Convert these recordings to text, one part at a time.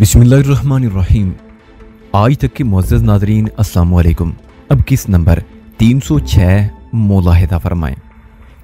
बिस्मिल्लाहिर्रहमानिर्रहीम। आज तक के मुअज़्ज़ज़ नाज़रीन अस्सलाम वालेकुम। अब किस नंबर 306 मुलाहिज़ा फरमाएं।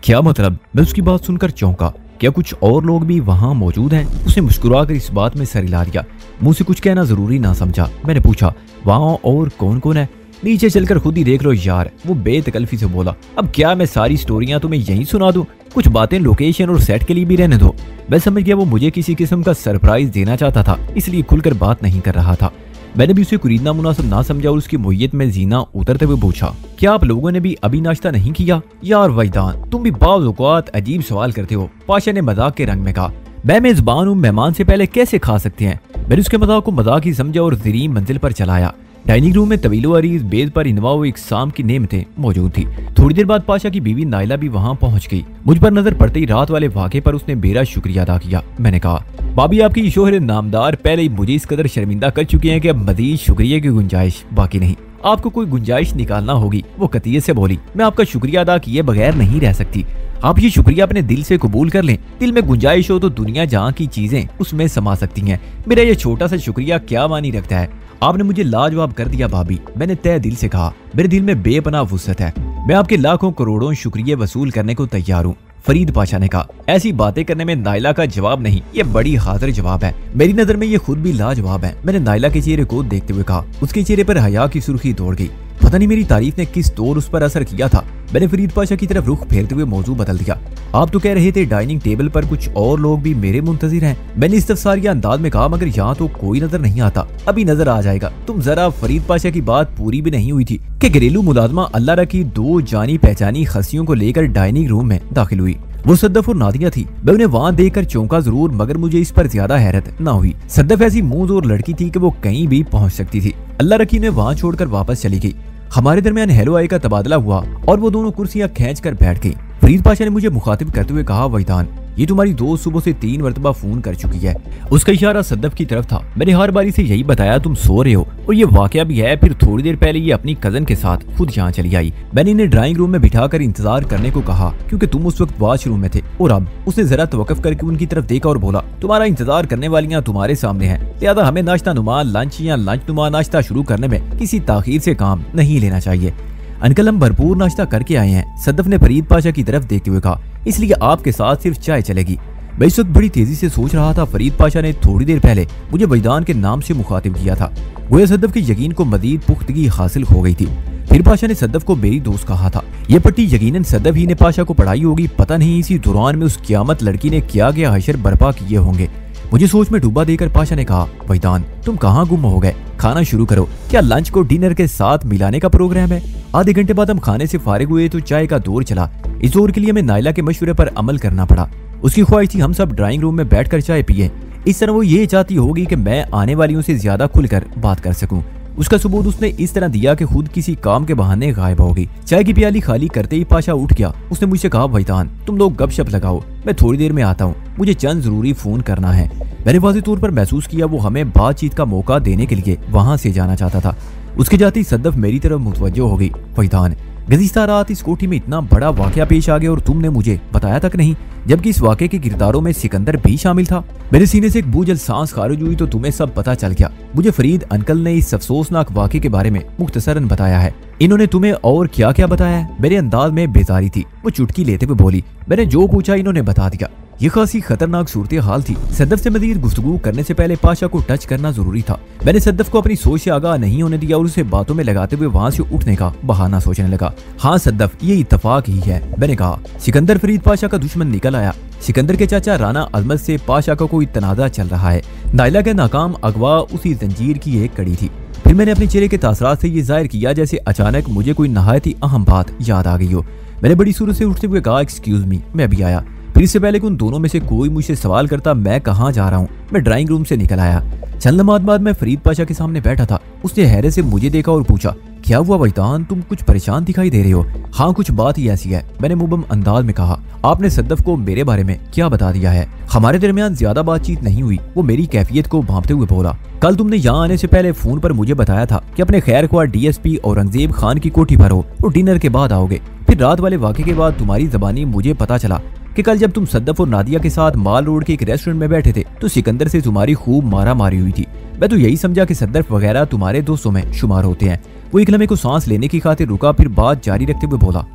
क्या मतलब? मैं उसकी बात सुनकर चौंका। क्या कुछ और लोग भी वहाँ मौजूद हैं? उसने मुस्कुराकर इस बात में सर हिला दिया। मुझ से कुछ कहना जरूरी ना समझा। मैंने पूछा, वहाँ और कौन कौन है? नीचे चलकर खुद ही देख लो यार, वो बेतकल्फी से बोला। अब क्या मैं सारी स्टोरियां तुम्हें यहीं सुना दूं? कुछ बातें लोकेशन और सेट के लिए भी रहने दो। मैं समझ गया वो मुझे किसी किस्म का सरप्राइज देना चाहता था, इसलिए खुलकर बात नहीं कर रहा था। मैंने भी उसे कुरीदना मुनासिब ना समझा और उसकी मुय्यत में जीना उतरते हुए पूछा, क्या आप लोगों ने भी अभी नाश्ता नहीं किया? यार वैदान, तुम भी बाज़ औक़ात अजीब सवाल करते हो, पाशा ने मजाक के रंग में कहा। मैं मेजबान हूँ, मेहमान से पहले कैसे खा सकते हैं? मैंने उसके मजाक को मजाक ही समझा और ज़री मंजिल पर चलाया। डाइनिंग रूम में तवीलो अरीज बेद पर इनवा हुई एक शाम की नेमतें मौजूद थी। थोड़ी देर बाद पाशा की बीवी नाइला भी वहां पहुंच गई। मुझ पर नजर पड़ते ही रात वाले वाक़े पर उसने बेरा शुक्रिया अदा किया। मैंने कहा, भाभी आपकी शोहर नामदार पहले ही मुझे इस कदर शर्मिंदा कर चुके हैं कि अब मजीद शुक्रिया की गुंजाइश बाकी नहीं। आपको कोई गुंजाइश निकालना होगी। वो कतियत से बोली, मैं आपका शुक्रिया अदा किए बगैर नहीं रह सकती। आप ये शुक्रिया अपने दिल से कबूल कर लें। दिल में गुंजाइश हो तो दुनिया जहाँ की चीजें उसमें समा सकती हैं। मेरा ये छोटा सा शुक्रिया क्या मानी रखता है? आपने मुझे लाजवाब कर दिया भाभी, मैंने तय दिल से कहा। मेरे दिल में बेपनाह वुसअत है। मैं आपके लाखों करोड़ों शुक्रिया वसूल करने को तैयार हूँ। फरीद पाशा ने कहा, ऐसी बातें करने में नाइला का जवाब नहीं, ये बड़ी हाजिर जवाब है। मेरी नजर में ये खुद भी लाजवाब है। मैंने नाइला के चेहरे को देखते हुए कहा। उसके चेहरे पर हया की सुर्खी दौड़ गई। पता नहीं मेरी तारीफ ने किस तौर उस पर असर किया था। मैंने फरीद पाशा की तरफ रुख फेरते हुए मौजू बदल दिया। आप तो कह रहे थे डाइनिंग टेबल पर कुछ और लोग भी मेरे मुंतजिर हैं। मैंने इस्तफसारिया अंदाज में कहा, मगर यहाँ तो कोई नजर नहीं आता। अभी नजर आ जाएगा। तुम जरा फरीद पाशा की बात पूरी भी नहीं हुई थी कि घरेलू मुलाजमा अल्लाह रखी दो जानी पहचानी खसियों को लेकर डाइनिंग रूम में दाखिल हुई। वो सद्दफ और नादिया थी। मैं उन्हें वहाँ देखकर चौंका जरूर, मगर मुझे इस पर ज्यादा हैरत न हुई। सद्दफ ऐसी मुंहजोर लड़की थी कि वो कहीं भी पहुंच सकती थी। अल्लाह रखी ने वहाँ छोड़कर वापस चली गई। हमारे दरमियान हेलो आई का तबादला हुआ और वो दोनों कुर्सियां खींच कर बैठ गई। फरीद पाशा ने मुझे मुखातिब करते हुए कहा, वैदान, ये तुम्हारी दोस्त सुबह से 3 मरतबा फोन कर चुकी है। उसका इशारा सद्दफ की तरफ था। मैंने हर बारी से यही बताया तुम सो रहे हो, और ये वाकया भी है। फिर थोड़ी देर पहले ये अपनी कजन के साथ खुद यहाँ चली आई। मैंने इन्हें ड्राइंग रूम में बिठाकर इंतजार करने को कहा, क्योंकि तुम उस वक्त वॉशरूम में थे। और अब उसने जरा तवक्कुफ करके उनकी तरफ देखा और बोला, तुम्हारा इंतजार करने वालियाँ तुम्हारे सामने हैं, लिहाजा हमें नाश्ता नुमा लंच या लंच नुमा नाश्ता शुरू करने में किसी ताखीर से काम नहीं लेना चाहिए। अंकल, हम भरपूर नाश्ता करके आए हैं, सद्दफ ने फरीद पाशा की तरफ देखते हुए कहा, इसलिए आपके साथ सिर्फ चाय चलेगी। मैं इस वक्त बड़ी तेजी से सोच रहा था, फरीद पाशा ने थोड़ी देर पहले मुझे वैदान के नाम से मुखातिब किया था। गोया सद्दफ के यकीन को मजीद पुख्तगी हासिल हो गई थी। फिर पाशा ने सद्दफ को मेरी दोस्त कहा था। ये पट्टी यकीनन सद्दफ ही ने पाशा को पढ़ाई होगी। पता नहीं इसी दौरान में उस क़यामत लड़की ने क्या क्या हशर बर्पा किए होंगे। मुझे सोच में डूबा देकर पाशा ने कहा, वैदान, तुम कहाँ गुम हो गए? खाना शुरू करो। क्या लंच को डिनर के साथ मिलाने का प्रोग्राम है? आधे घंटे बाद हम खाने से फारिग हुए तो चाय का दौर चला। इस दौर के लिए हमें नाइला के मशवरे पर अमल करना पड़ा। उसकी ख्वाहिश थी हम सब ड्राइंग रूम में बैठकर चाय पिए। इस तरह वो ये चाहती होगी कि मैं आने वालियों से ज्यादा खुलकर बात कर सकूं। उसका सबूत उसने इस तरह दिया कि खुद किसी काम के बहाने गायब हो गई। चाय की प्याली खाली करते ही पाशा उठ गया। उसने मुझसे कहा, वैदान, तुम लोग गपशप लगाओ, मैं थोड़ी देर में आता हूँ, मुझे चंद जरूरी फोन करना है। मैंने वाज़ेह तौर पर महसूस किया वो हमें बातचीत का मौका देने के लिए वहां से जाना चाहता था। उसके जाते ही सद्दफ मेरी तरफ मुतवज्जो हो गई। वैदान, गुज़िश्ता रात इस कोठी में इतना बड़ा वाकया पेश आ गया और तुमने मुझे बताया तक नहीं, जबकि इस वाकये के किरदारों में सिकंदर भी शामिल था। मेरे सीने से एक बूझल सांस खारिज हुई तो तुम्हें सब पता चल गया। मुझे फरीद अंकल ने इस अफसोसनाक वाकये के बारे में मुख्तसरन बताया है। इन्होंने तुम्हें और क्या क्या बताया है? मेरे अंदाज में बेजारी थी। वो चुटकी लेते हुए बोली, मैंने जो पूछा इन्होंने बता दिया। ये खासी खतरनाक सूरत हाल थी। सद्दफ से मजीद गुफ्तगू करने से पहले पाशा को टच करना जरूरी था। मैंने सद्दफ को अपनी सोच से आगाह नहीं होने दिया और उसे बातों में लगाते हुए वहां से उठने का बहाना सोचने लगा। हाँ सद्दफ, ये इत्तफाक ही है। मैंने कहा, सिकंदर फरीद पाशा का दुश्मन निकल आया। सिकंदर के चाचा राना अजमत से पाशा का कोई तनाज़ा चल रहा है। नाइला के नाकाम अगवा उसी जंजीर की एक कड़ी थी। फिर मैंने अपने चेहरे के तासरात से ये जाहिर किया जैसे अचानक मुझे कोई नहायत ही अहम बात याद आ गई हो। मैंने बड़ी सूरत से उठते हुए कहा, एक्सक्यूज मी, मैं अभी आया। फिर इससे पहले कि उन दोनों में से कोई मुझसे सवाल करता मैं कहाँ जा रहा हूँ, मैं ड्राइंग रूम से निकल आया। चंद लम्हात बाद मैं फरीद पाशा के सामने बैठा था। उसने हैरत से मुझे देखा और पूछा, क्या हुआ वैदान, तुम कुछ परेशान दिखाई दे रहे हो? हाँ, कुछ बात ही ऐसी है, मैंने मुबम अंदाज में कहा। आपने सद्दफ को मेरे बारे में क्या बता दिया है? हमारे दरमियान ज्यादा बातचीत नहीं हुई। वो मेरी कैफियत को भांपते हुए बोला, कल तुमने यहाँ आने से पहले फोन पर मुझे बताया था कि अपने खैर ख्वाह डीएसपी औरंगजेब खान की कोठी पर हो और डिनर के बाद आओगे। फिर रात वाले वाक़े के बाद तुम्हारी ज़बानी मुझे पता चला कि कल जब तुम सद्दफ और नादिया के साथ माल रोड के एक रेस्टोरेंट में बैठे थे तो सिकंदर से तुम्हारी खूब मारा मारी हुई थी। मैं तो यही समझा कि सद्दफ वगैरह तुम्हारे दोस्तों में शुमार होते हैं। वो एक लम्हे को सांस लेने की खातिर रुका, फिर बात जारी रखते हुए बोला,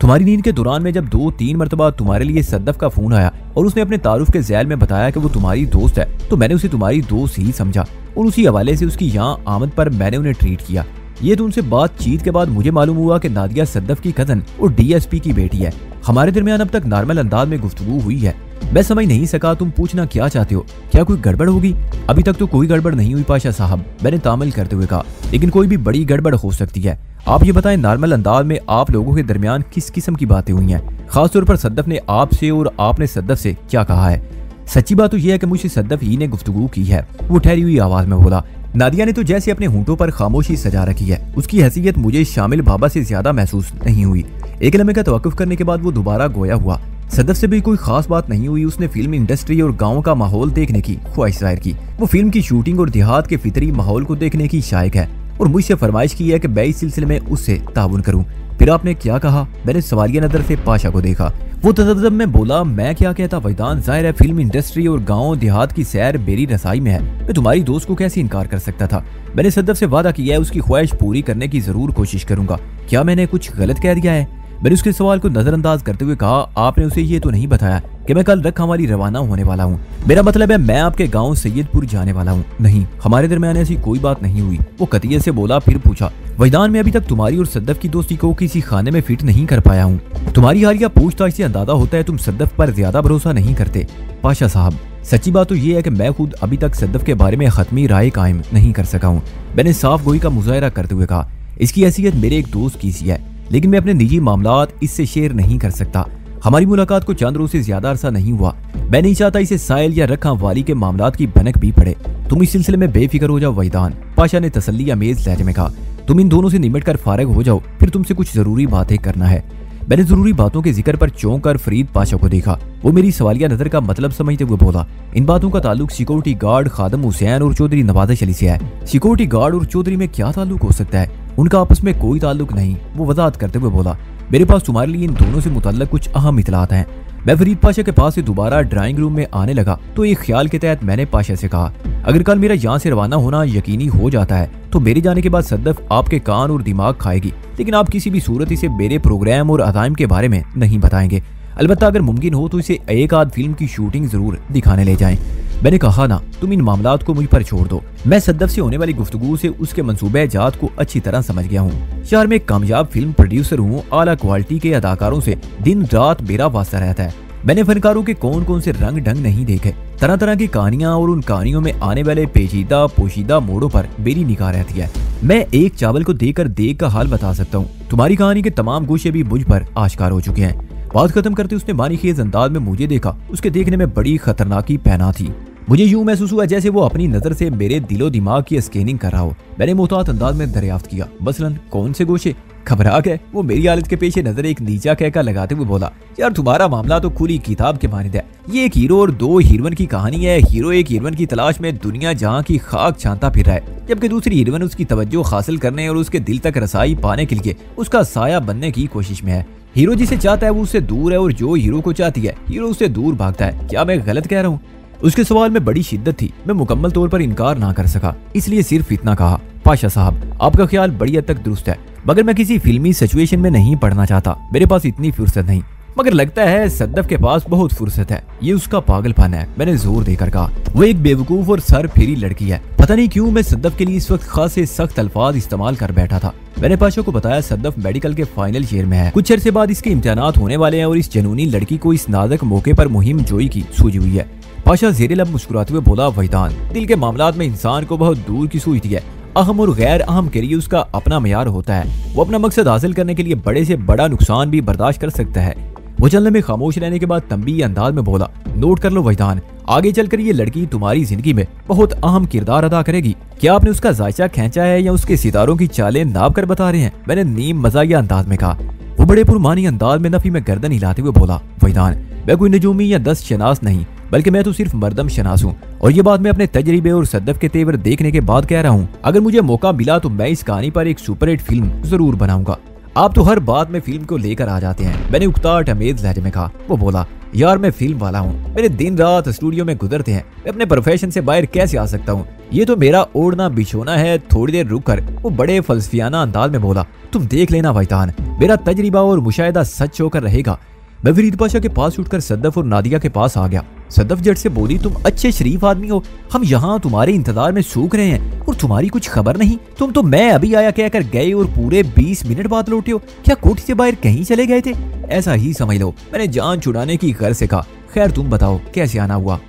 तुम्हारी नींद के दौरान में जब 2-3 मरतबा तुम्हारे लिए सद्दफ का फोन आया और उसने अपने तारुफ के ज़ैल में बताया कि वो तुम्हारी दोस्त है, तो मैंने उसे तुम्हारी दोस्त ही समझा और उसी हवाले से उसकी यहाँ आमद पर मैंने उन्हें ट्रीट किया। ये तो उनसे बातचीत के बाद मुझे मालूम हुआ कि नादिया सद्दफ की कजन और डीएसपी की बेटी है। हमारे दरमियान अब तक नॉर्मल अंदाज में गुफ्तगू हुई है। मैं समझ नहीं सका तुम पूछना क्या चाहते हो, क्या कोई गड़बड़ होगी? अभी तक तो कोई गड़बड़ नहीं हुई पाशा साहब, मैंने तामिल करते हुए कहा, लेकिन कोई भी बड़ी गड़बड़ हो सकती है। आप ये बताएं, नॉर्मल अंदाज में आप लोगों के दरमियान किस किस्म की बातें हुई हैं? खासतौर पर सद्दफ ने आपसे और आपने सद्दफ से क्या कहा है? सच्ची बात तो यह है कि मुझसे सद्दफ ही ने गुफ्तगू की है, वो ठहरी हुई आवाज में बोला। नादिया ने तो जैसे अपने होंठों पर खामोशी सजा रखी है, उसकी हैसियत मुझे शामिल बाबा से ज्यादा महसूस नहीं हुई। एक लम्हे का तवक्कुफ करने के बाद वो दोबारा गोया हुआ। सद्दफ से भी कोई खास बात नहीं हुई। उसने फिल्म इंडस्ट्री और गांव का माहौल देखने की ख्वाहिश जाहिर की। वो फिल्म की शूटिंग और देहात के फितरी माहौल को देखने की शायक है और मुझसे फरमाइश की है कि मैं इस सिलसिले में उससे ताउन करूं। फिर आपने क्या कहा? मैंने सवालिया नजर से पाशा को देखा। वो तजब्जुब में बोला, मैं क्या कहता वैदान, जाहिर है फिल्म इंडस्ट्री और गांव देहात की सैर मेरी रसाई में है, मैं तुम्हारी दोस्त को कैसे इनकार कर सकता था? मैंने सद्दफ से वादा किया है उसकी ख्वाहिश पूरी करने की जरूर कोशिश करूंगा। क्या मैंने कुछ गलत कह दिया है? मैंने उसके सवाल को नजरअंदाज करते हुए कहा, आपने उसे ये तो नहीं बताया कि मैं कल रखा वाली रवाना होने वाला हूँ? मेरा मतलब है मैं आपके गांव सैयदपुर जाने वाला हूँ। नहीं, हमारे दरमियान ऐसी कोई बात नहीं हुई। वो कतियत से बोला। फिर पूछा, वैदान, मैं अभी तक तुम्हारी और सद्दफ की दोस्ती को किसी खाने में फिट नहीं कर पाया हूँ। तुम्हारी हालिया पूछताछ से अंदाजा होता है तुम सद्दफ पर ज्यादा भरोसा नहीं करते। पाशा साहब, सच्ची बात तो ये है कि मैं खुद अभी तक सद्दफ के बारे में खत्मी राय कायम नहीं कर सका हूँ। मैंने साफ गोई का मुजाहरा करते हुए कहा, इसकी हैसियत मेरे एक दोस्त की सी है, लेकिन मैं अपने निजी मामलात इससे शेयर नहीं कर सकता। हमारी मुलाकात को चंद रोज से ज्यादा अरसा नहीं हुआ। मैं नहीं चाहता इसे साहिल या रखा वाली के मामलात की भनक भी पड़े। तुम इस सिलसिले में बेफिक्र हो जाओ वैदान, पाशा ने तसल्ली अमेज लहजे में कहा। तुम इन दोनों से निमट कर फारिग हो जाओ, फिर तुमसे कुछ जरूरी बातें करना है। मैंने जरूरी बातों के जिक्र पर चौंक कर फरीद पाशा को देखा। वो मेरी सवालिया नजर का मतलब समझते हुए बोला, इन बातों का ताल्लुक सिक्योरिटी गार्ड खादम हुसैन और चौधरी नवाज़ अली से है। सिक्योरिटी गार्ड और चौधरी में क्या ताल्लुक हो सकता है? उनका आपस में कोई ताल्लुक नहीं। वो वजाहत करते हुए बोला, मेरे पास तुम्हारे लिए इन दोनों से मुतल्लक कुछ अहम इतलात हैं। मैं फरीद पाशा के पास से दोबारा ड्राइंग रूम में आने लगा तो एक ख्याल के तहत मैंने पाशा से कहा, अगर कल मेरा यहाँ से रवाना होना यकीनी हो जाता है तो मेरे जाने के बाद सद्दफ आपके कान और दिमाग खाएगी, लेकिन आप किसी भी सूरत इसे मेरे प्रोग्राम और अज़ाइम के बारे में नहीं बताएंगे। अलबत्ता अगर मुमकिन हो तो इसे एक आध फिल्म की शूटिंग जरूर दिखाने ले जाएं। मैंने कहा ना, तुम इन मामलात को मुझ पर छोड़ दो। मैं सद्दफ से होने वाली गुफ्तगू से उसके मंसूबे जात को अच्छी तरह समझ गया हूँ। शहर में एक कामयाब फिल्म प्रोड्यूसर हूँ। आला क्वालिटी के अदाकारों से दिन रात मेरा वास्ता रहता है। मैंने फनकारों के कौन कौन से रंग ढंग नहीं देखे। तरह तरह की कहानियां और उन कहानियों में आने वाले पेचीदा पोशीदा मोड़ों पर मेरी निगाह रहती है। मैं एक चावल को देकर देख का हाल बता सकता हूँ। तुम्हारी कहानी के तमाम गोशे भी मुझ पर आश्कार हो चुके हैं। बात खत्म करते उसने मानीखेज अंदाज में मुझे देखा। उसके देखने में बड़ी खतरनाकी पहना थी। मुझे यूं महसूस हुआ जैसे वो अपनी नजर से मेरे दिलो दिमाग की स्कैनिंग कर रहा हो। मैंने मोहतात अंदाज में दरियाफ्त किया, मसलन कौन से गोशे? घबरा गए? वो मेरी हालत के पेश नजर एक नीचा कहका लगाते हुए बोला, यार तुम्हारा मामला तो खुली किताब के मानिद है। ये एक हीरो और दो हीरोइन की कहानी है। हीरो एक हीरोइन की तलाश में दुनिया जहां की खाक छानता फिर रहा है, जबकि दूसरी हीरोइन उसकी तवज्जो हासिल करने और उसके दिल तक रसाई पाने के लिए उसका साया बनने की कोशिश में है। हीरो जिसे चाहता है वो उससे दूर है और जो हीरो को चाहती है हीरो उससे दूर भागता है। क्या मैं गलत कह रहा हूँ? उसके सवाल में बड़ी शिद्दत थी। मैं मुकम्मल तौर पर इनकार ना कर सका, इसलिए सिर्फ इतना कहा, पाशा साहब आपका ख्याल बड़ी हद तक दुरुस्त है, मगर मैं किसी फिल्मी सिचुएशन में नहीं पढ़ना चाहता। मेरे पास इतनी फुर्सत नहीं। मगर लगता है सद्दफ के पास बहुत फुर्सत है। ये उसका पागलपन है, मैंने जोर देकर कहा। वो एक बेवकूफ और सर फेरी लड़की है। पता नहीं क्यों मैं सद्दफ के लिए इस वक्त खासे सख्त अल्फाज इस्तेमाल कर बैठा था। मैंने पाशा को बताया सद्दफ मेडिकल के फाइनल ईयर में है। कुछ अरसे बाद इसके इम्तिहानात होने वाले हैं और इस जनूनी लड़की को इस नाजुक मौके पर मुहिम जोई की सूझी हुई है। पाशा ज़ेरे लब मुस्कुराते हुए बोला, वैदान दिल के मामलात में इंसान को बहुत दूर की सूझती है। अहम और गैर अहम के लिए उसका अपना मेयार होता है। वो अपना मकसद हासिल करने के लिए बड़े से बड़ा नुकसान भी बर्दाश्त कर सकता है। वो चलने में खामोश रहने के बाद तंबी अंदाज में बोला, नोट कर लो वैदान, आगे चलकर ये लड़की तुम्हारी जिंदगी में बहुत अहम किरदार अदा करेगी। क्या आपने उसका जायचा खींचा है या उसके सितारों की चालें नाप कर बता रहे हैं? मैंने नीम मजाकिया अंदाज में कहा। वो बड़े पुरमानी अंदाज में नफी में गर्दन हिलाते हुए बोला, वैदान मैं कोई नजूमी या दस्त शनास नहीं, बल्कि मैं तो सिर्फ मर्दम शनास हूँ, और ये बात मैं अपने तजर्बे और सद्दफ के तेवर देखने के बाद कह रहा हूँ। अगर मुझे मौका मिला तो मैं इस कहानी पर एक सुपरहिट फिल्म जरूर बनाऊंगा। आप तो हर बात में फिल्म को लेकर आ जाते हैं, मैंने उकताहट अमेज लहजे में कहा। वो बोला, यार मैं फिल्म वाला हूँ, मेरे दिन रात स्टूडियो में गुजरते हैं, मैं अपने प्रोफेशन से बाहर कैसे आ सकता हूँ? ये तो मेरा ओढ़ना बिछोना है। थोड़ी देर रुक कर वो बड़े फलसफियाना अंदाज में बोला, तुम देख लेना वैतान, मेरा तजरिबा और मुशाहिदा सच होकर रहेगा। मैं फरीद पाशा के पास उठकर सद्दफ और नादिया के पास आ गया। सद्दफ जट से बोली, तुम अच्छे शरीफ आदमी हो, हम यहाँ तुम्हारे इंतजार में सूख रहे हैं और तुम्हारी कुछ खबर नहीं। तुम तो मैं अभी आया कहकर गए और पूरे 20 मिनट बाद लौटे हो। क्या कोठी से बाहर कहीं चले गए थे? ऐसा ही समझ लो, मैंने जान छुड़ाने की गर्ज से कहा। खैर तुम बताओ कैसे आना हुआ?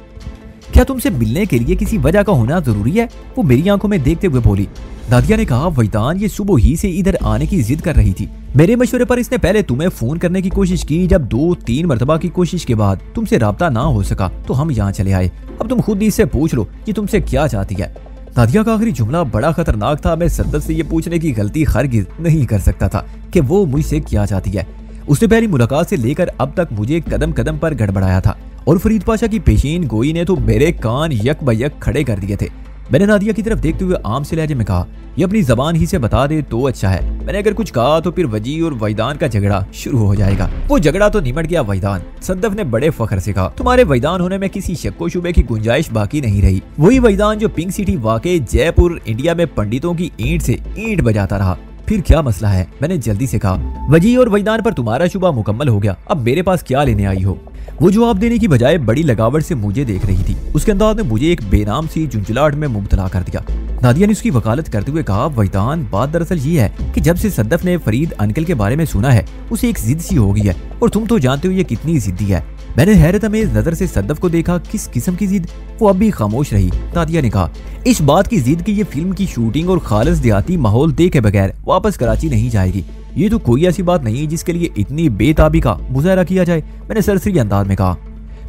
क्या तुमसे मिलने के लिए किसी वजह का होना जरूरी है? वो मेरी आंखों में देखते हुए बोली। नादिया ने कहा, वैतान ये सुबह ही से इधर आने की जिद कर रही थी। मेरे मशवरे पर इसने पहले तुम्हें फोन करने की कोशिश की। जब 2-3 मरतबा की कोशिश के बाद तुमसे राब्ता ना हो सका तो हम यहाँ चले आए। अब तुम खुद ही इससे पूछ लो कि तुमसे क्या चाहती है। नादिया का आखिरी जुमला बड़ा खतरनाक था। मैं सद्दत से ये पूछने की गलती हरगिज नहीं कर सकता था कि वो मुझसे क्या चाहती है। उसने पहली मुलाकात से लेकर अब तक मुझे कदम कदम पर गड़बड़ाया था और फरीद पाशा की पेशीन गोई ने तो मेरे कान यक बयक खड़े कर दिए थे। मैंने नादिया की तरफ देखते हुए आम से लहजे में कहा, ये अपनी जबान ही से बता दे तो अच्छा है। मैंने अगर कुछ कहा तो फिर वजी और वैदान का झगड़ा शुरू हो जाएगा। वो झगड़ा तो निमट गया वैदान। सद्दफ ने बड़े फख्र से कहा, तुम्हारे वैदान होने में किसी शक्को शुबे की गुंजाइश बाकी नहीं रही। वही वैदान जो पिंक सिटी वाकई जयपुर इंडिया में पंडितों की ईंट से ईंट बजाता रहा। फिर क्या मसला है? मैंने जल्दी से कहा। वजी और वैदान पर तुम्हारा शुबा मुकम्मल हो गया, अब मेरे पास क्या लेने आई हो? वो जवाब देने की बजाय बड़ी लगावट से मुझे देख रही थी। उसके अंदाज ने मुझे एक बेनाम सी झुंझलाहट में मुब्तला कर दिया। नादिया ने उसकी वकालत करते हुए कहा, वैदान बात दरअसल ये है कि जब से सद्दफ ने फरीद अंकल के बारे में सुना है उसे एक जिद सी हो गई है और तुम तो जानते हो ये कितनी जिद्दी है। मैंने हैरत अमेज नजर से सद्दफ को देखा। किस किस्म की जिद? वो अब भी खामोश रही। नादिया ने कहा, इस बात की जिद कि ये फिल्म की शूटिंग और खालिस देहाती माहौल देखे बगैर वापस कराची नहीं जाएगी। ये तो कोई ऐसी बात नहीं जिसके लिए इतनी बेताबी का मुजाहरा किया जाए। मैंने सरसरी अंदाज में कहा,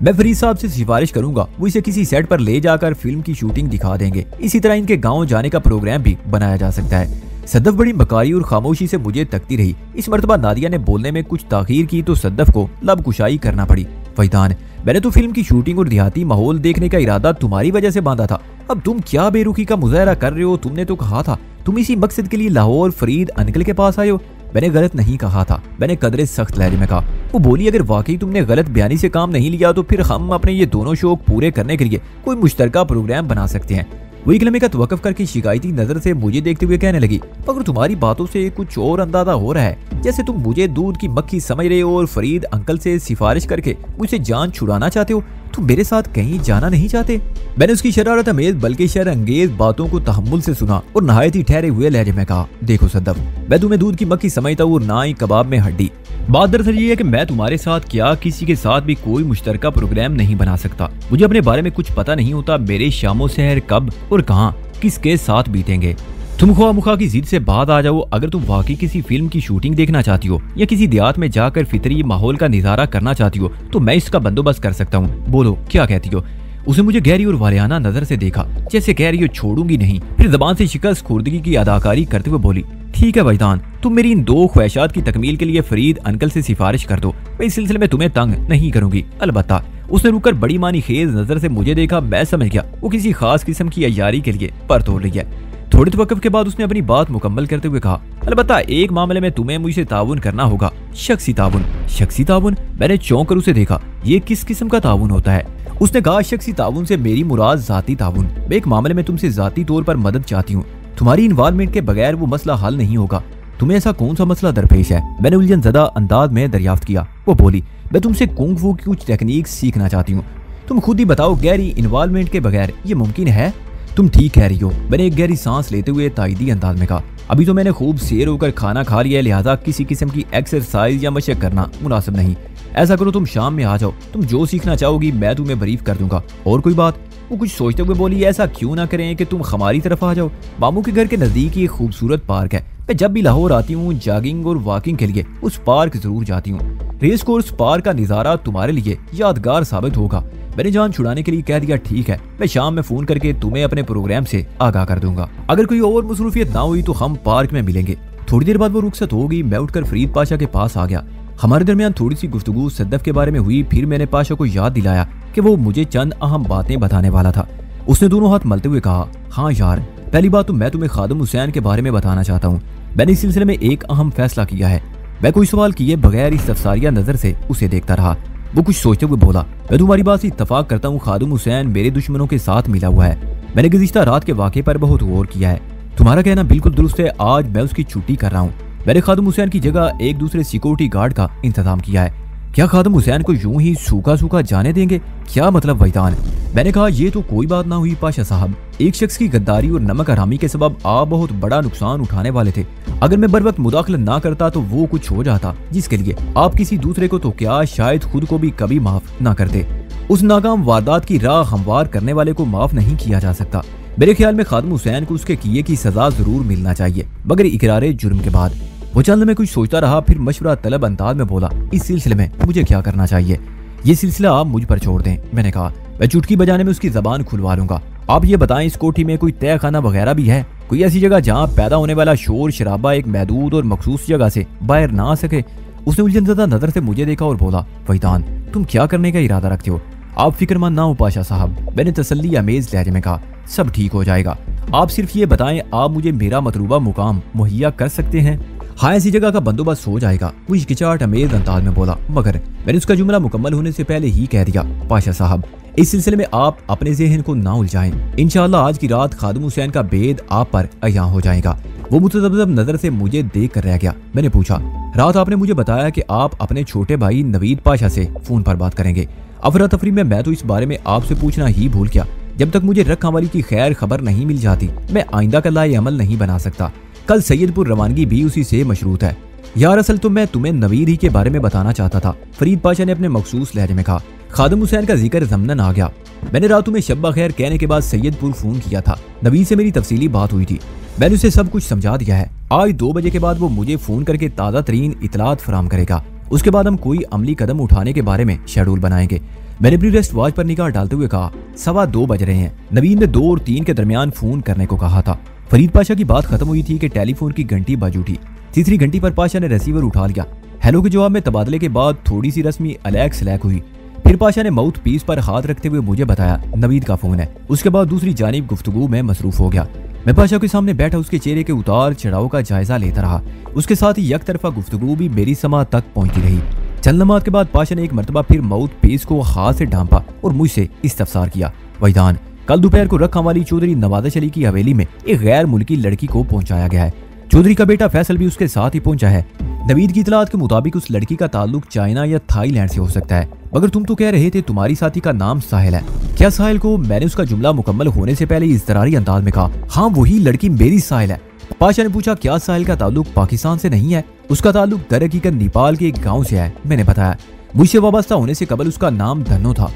मैं फरीद साहब से सिफारिश करूंगा, वो इसे किसी सेट पर ले जाकर फिल्म की शूटिंग दिखा देंगे। इसी तरह इनके गाँव जाने का प्रोग्राम भी बनाया जा सकता है। सद्दफ बड़ी बकारी और खामोशी से मुझे तकती रही। इस मर्तबा नादिया ने बोलने में कुछ ताखीर की तो सद्दफ को लब कुशाई करना पड़ी। वैदान, मैंने तो फिल्म की शूटिंग और देहाती माहौल देखने का इरादा तुम्हारी वजह से बांधा था। अब तुम क्या बेरुखी का मुजाहरा कर रहे हो? तुमने तो कहा था तुम इसी मकसद के लिए लाहौर फरीद अंकल के पास आए हो। मैंने गलत नहीं कहा था, मैंने कदरे सख्त लहजे में कहा। वो बोली, अगर वाकई तुमने गलत बयानी से काम नहीं लिया तो फिर हम अपने ये दोनों शौक पूरे करने के लिए कोई मुश्तरका प्रोग्राम बना सकते हैं। वो एक लम्हे का तवक्कुफ करके शिकायती नजर से मुझे देखते हुए कहने लगी, मगर तुम्हारी बातों से कुछ और अंदाजा हो रहा है, जैसे तुम मुझे दूध की मक्खी समझ रहे हो और फरीद अंकल से सिफारिश करके मुझसे जान छुड़ाना चाहते हो। तुम मेरे साथ कहीं जाना नहीं चाहते? मैंने उसकी शरारत अमेज बल्कि शर अंगेज बातों को तहम्मुल से सुना और नहायत ही ठहरे हुए लहजे में कहा, देखो सद्दफ, मैं तुम्हें दूध की मक्खी समझता हूँ और ना ही कबाब में हड्डी। बात दरअसल ये है कि मैं तुम्हारे साथ क्या किसी के साथ भी कोई मुश्तरका प्रोग्राम नहीं बना सकता। मुझे अपने बारे में कुछ पता नहीं होता। मेरे शामो शहर कब और कहाँ किसके साथ बीतेंगे। तुम ख्वाह मुखा की जिद से बात आ जाओ। अगर तुम वाकई किसी फिल्म की शूटिंग देखना चाहती हो या किसी देहात में जाकर फितरी माहौल का नजारा करना चाहती हो तो मैं इसका बंदोबस्त कर सकता हूँ। बोलो क्या कहती हो? उसने मुझे गहरी और वालियाना नजर से देखा, जैसे कह रही हो छोड़ूंगी नहीं। फिर जबान से शिकस्त खुर्दगी की अदाकारी करते हुए बोली, ठीक है वैदान, तुम मेरी इन 2 ख्वाहिशात की तकमील के लिए फरीद अंकल से सिफारिश कर दो। मैं इस सिलसिले में तुम्हें तंग नहीं करूंगी। अलबत्ता उसने रुककर बड़ी मानी खेज नजर से मुझे देखा। मैं समझ गया वो किसी खास किस्म की अय्यारी के लिए पर तोड़ रही है। थोड़े तवक्कुफ के बाद उसने अपनी बात मुकम्मल करते हुए कहा, अलबत्ता एक मामले में तुम्हें मुझसे ताउन करना होगा। शख्सी ताउन। शख्सी ताउन? मैंने चौंक कर उसे देखा। ये किस किस्म का ताउन होता है? उसने कहा, शख्सी ताउन से मेरी मुराद जाती ताउन। मैं एक मामले में तुमसे जाती तौर पर मदद चाहती हूँ। तुम्हारी इन्वॉल्वमेंट के बगैर वो मसला हल नहीं होगा। तुम्हें ऐसा कौन सा मसला दरपेश है? मैंने उलझन ज़दा अंदाज में दरियाफ्त किया। वो बोली, मैं तुमसे कुंग फू की कुछ टेक्निक सीखना चाहती हूँ। तुम खुद ही बताओ, गहरी इन्वॉल्वमेंट के बगैर ये मुमकिन है? तुम ठीक कह रही हो। मैंने एक गहरी सांस लेते हुए ताइदी अंदाज में कहा, अभी तो मैंने खूब सेर होकर खाना खा लिया है, लिहाजा किसी किस्म की एक्सरसाइज या मशक करना मुनासिब नहीं। ऐसा करो, तुम शाम में आ जाओ। तुम जो सीखना चाहोगी मैं तुम्हें ब्रीफ कर दूंगा। और कोई बात? वो कुछ सोचते हुए बोली, ऐसा क्यों ना करें कि तुम हमारी तरफ आ जाओ। मामू के घर के नजदीक एक खूबसूरत पार्क है। मैं जब भी लाहौर आती हूँ जॉगिंग और वॉकिंग के लिए उस पार्क जरूर जाती हूँ। रेस कोर्स पार्क का नजारा तुम्हारे लिए यादगार साबित होगा। मैंने जान छुड़ाने के लिए कह दिया, ठीक है, मैं शाम में फोन करके तुम्हें अपने प्रोग्राम से आगाह कर दूंगा। अगर कोई और मसरूफियत ना हुई तो हम पार्क में मिलेंगे। थोड़ी देर बाद वो रुखसत हो गई। मैं उठकर फरीद पाशा के पास आ गया। हमारे दरमियान थोड़ी सी गुफ्तगू सद्दफ के बारे में हुई। फिर मैंने पाशा को याद दिलाया कि वो मुझे चंद अहम बातें बताने वाला था। उसने दोनों हाथ मलते हुए कहा, हाँ यार, पहली बात तो मैं तुम्हें खादिम हुसैन के बारे में बताना चाहता हूँ। मैंने इस सिलसिले में एक अहम फैसला किया है। मैं कोई सवाल किए बगैर इस अफसारिया नजर से उसे देखता रहा। वो कुछ सोचते हुए बोला, मैं तुम्हारी बात से इत्तफाक करता हूँ, खादिम हुसैन मेरे दुश्मनों के साथ मिला हुआ है। मैंने गुज़िश्ता रात के वाक़े पर बहुत गौर किया है। तुम्हारा कहना बिल्कुल दुरुस्त है। आज मैं उसकी छुट्टी कर रहा हूँ। मैंने खादिम हुसैन की जगह एक दूसरे सिक्योरिटी गार्ड का इंतजाम किया है। क्या खादिम हुसैन को यूं ही सूखा सूखा जाने देंगे? क्या मतलब वैदान? मैंने कहा, ये तो कोई बात ना हुई पाशा साहब। एक शख्स की गद्दारी और नमक हरामी के सबब आप बहुत बड़ा नुकसान उठाने वाले थे। अगर मैं बर वक्त मुदाखलत ना करता तो वो कुछ हो जाता जिसके लिए आप किसी दूसरे को तो क्या शायद खुद को भी कभी माफ ना करते। उस नाकाम वारदात की राह हमवार करने वाले को माफ नहीं किया जा सकता। मेरे ख्याल में खादिम हुसैन को उसके किए की सजा जरूर मिलना चाहिए, मगर इकरार जुर्म के बाद। वो चंद में कुछ सोचता रहा, फिर मशवरा तलब अंदाज में बोला, इस सिलसिले में मुझे क्या करना चाहिए? ये सिलसिला आप मुझ पर छोड़ दें। मैंने कहा, मैं चुटकी बजाने में उसकी जबान खुलवा लूंगा। आप ये बताएं, इस कोठी में कोई तय खाना वगैरह भी है? कोई ऐसी जगह जहाँ पैदा होने वाला शोर शराबा एक महदूद और मखसूस जगह से बाहर ना आ सके? उसने उलझनज़दा नजर से मुझे देखा और बोला, वैदान, तुम क्या करने का इरादा रखते हो? आप फिक्रमंद ना हो पाशा साहब। मैंने तसल्ली अमेज लहजे में कहा, सब ठीक हो जाएगा। आप सिर्फ ये बताएं, आप मुझे मेरा मतलूबा मुकाम मुहैया कर सकते हैं? हाँ, ऐसी जगह का बंदोबस्त हो जाएगा। वो हिचकिचाहट अमेज अंदाज में बोला, मगर मैंने उसका जुमला मुकम्मल होने से पहले ही कह दिया, पाशा साहब, इस सिलसिले में आप अपने ज़हन को ना उलझाएं। इंशाअल्लाह आज की रात खादिम हुसैन का भेद आप पर अयां हो जाएगा। वो मुतज़ब्ज़ब नजर से मुझे देख कर रह गया। मैंने पूछा, रात आपने मुझे बताया कि आप अपने छोटे भाई नवीद पाशा से फोन पर बात करेंगे। अफरा तफरी में मैं तो इस बारे में आपसे पूछना ही भूल गया। जब तक मुझे रखा वाली की खैर खबर नहीं मिल जाती, मैं आइंदा का लाए अमल नहीं बना सकता। कल सैयदपुर रवानगी भी उसी से मशरूत है। यार, असल तो मैं तुम्हें नवीद ही के बारे में बताना चाहता था। फरीद पाशा ने अपने मखसूस लहजे में कहा। खादिम हुसैन का जिक्र ज़मनन आ गया। मैंने रातों में शब्बा खैर कहने के बाद सैयदपुर फोन किया था। नवीद से मेरी तफसीली बात हुई थी। मैंने उसे सब कुछ समझा दिया है। आज 2 बजे के बाद वो मुझे फोन करके ताज़ा तरीन इतलात फराम करेगा। उसके बाद हम कोई अमली कदम उठाने के बारे में शेड्यूल बनाएंगे। मैंने अपनी रेस्ट वॉच पर निगाह डालते हुए कहा, 2:15 बज रहे हैं। नवीद ने 2 और 3 के दरमियान फोन करने को कहा था। फरीद पाशा की बात खत्म हुई थी कि टेलीफोन की घंटी बज उठी। तीसरी घंटी पर पाशा ने रिसीवर उठा लिया। हेलो के जवाब में तबादले के बाद थोड़ी सी रस्मी अलैक सलैक हुई। फिर पाशा ने माउथ पीस पर हाथ रखते हुए मुझे बताया, नवीद का फोन है। उसके बाद दूसरी जानिब गुफ्तगू में मसरूफ हो गया। मैं पाशा के सामने बैठा उसके चेहरे के उतार चढ़ाव का जायजा लेता रहा। उसके साथ ही एक तरफा गुफ्तगू भी मेरी समात तक पहुंचती रही। चंद लम्हात के बाद पाशा ने एक मरतबा फिर माउथ पीस को हाथ से ढांपा और मुझसे इस्तफसार किया, वैदान, कल दोपहर को रखा वाली चौधरी नवाज़ अली की हवेली में एक गैर मुल्की लड़की को पहुंचाया गया है। चौधरी का बेटा फैसल भी उसके साथ ही पहुंचा है। नवीद की इतलात के मुताबिक उस लड़की का ताल्लुक चाइना या थाईलैंड से हो सकता है, मगर तुम तो कह रहे थे तुम्हारी साथी का नाम साहिल है। क्या साहिल को? मैंने उसका जुमला मुकम्मल होने से पहले इज़्तिरारी अंदाज में कहा, हाँ वही लड़की मेरी साहिल है। पाशा ने पूछा, क्या साहिल का ताल्लुक पाकिस्तान से नहीं है? उसका ताल्लुक दरहकीकत नेपाल के एक गाँव से है। मैंने बताया, मुझसे वाबस्ता होने से कबल उसका नाम धन्नो था।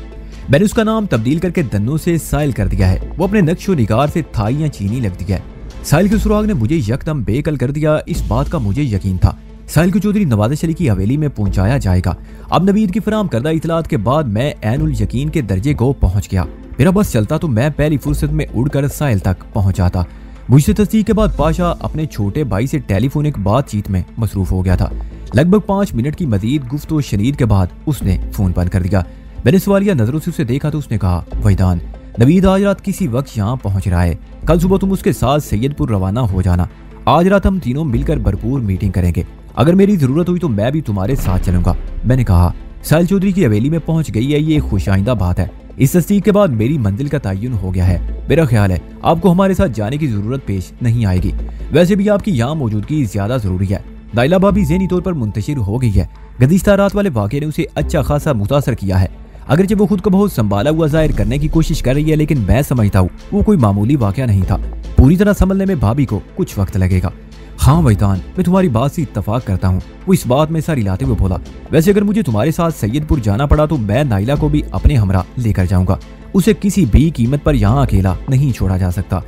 मैंने उसका नाम तब्दील करके धन्नो से साहिल कर दिया है। वो अपने नक्शो निगार से थाई या चीनी लगती है। साहिल के सुराग ने मुझे यकदम बेकल कर दिया। इस बात का मुझे यकीन था, साहिल को चौधरी नवाज़ अली की हवेली में पहुंचाया जाएगा। अब नवीद की फराम करदा इतलात के बाद मैं ऐनुल यकीन के दर्जे को पहुंच गया। मेरा बस चलता तो मैं पहली फुर्सत में उड़कर साहिल तक पहुंच जाता। मुझसे तस्दीक के बाद पाशा अपने छोटे भाई से टेलीफोनिक बातचीत में मसरूफ हो गया था। लगभग 5 मिनट की मजीद गुफ्तगू शनीद के बाद उसने फोन बंद कर दिया। मैंने सवालिया नजरों से उसे देखा तो उसने कहा, वैदान, नवीद आज रात किसी वक्त यहाँ पहुंच रहा है। कल सुबह तुम उसके साथ सैयदपुर रवाना हो जाना। आज रात हम तीनों मिलकर भरपूर मीटिंग करेंगे। अगर मेरी जरूरत हुई तो मैं भी तुम्हारे साथ चलूंगा। मैंने कहा, साहिल चौधरी की हवेली में पहुंच गई है, ये खुशाइंदा बात है। इस तस्दीक के बाद मेरी मंजिल का तयन हो गया है। मेरा ख्याल है आपको हमारे साथ जाने की जरूरत पेश नहीं आएगी। वैसे भी आपकी यहाँ मौजूदगी ज्यादा जरूरी है। नाइला भाभी ज़हनी तौर पर मुंतशिर हो गई है। गुज़िश्ता रात वाले वाक़े ने उसे अच्छा खासा मुतासर किया है। अगरचे वो खुद को बहुत संभाला हुआ जाहिर करने की कोशिश कर रही है, लेकिन मैं समझता हूँ वो कोई मामूली वाक़या नहीं था। पूरी तरह संभलने में भाभी को कुछ वक्त लगेगा। हाँ वैदान, मैं तुम्हारी बात से इत्तफाक करता हूँ। वो इस बात में सर हिलाते हुए बोला, वैसे अगर मुझे तुम्हारे साथ सैयदपुर जाना पड़ा तो मैं नाइला को भी अपने हमरा लेकर जाऊंगा। उसे किसी भी कीमत पर यहाँ अकेला नहीं छोड़ा जा सकता।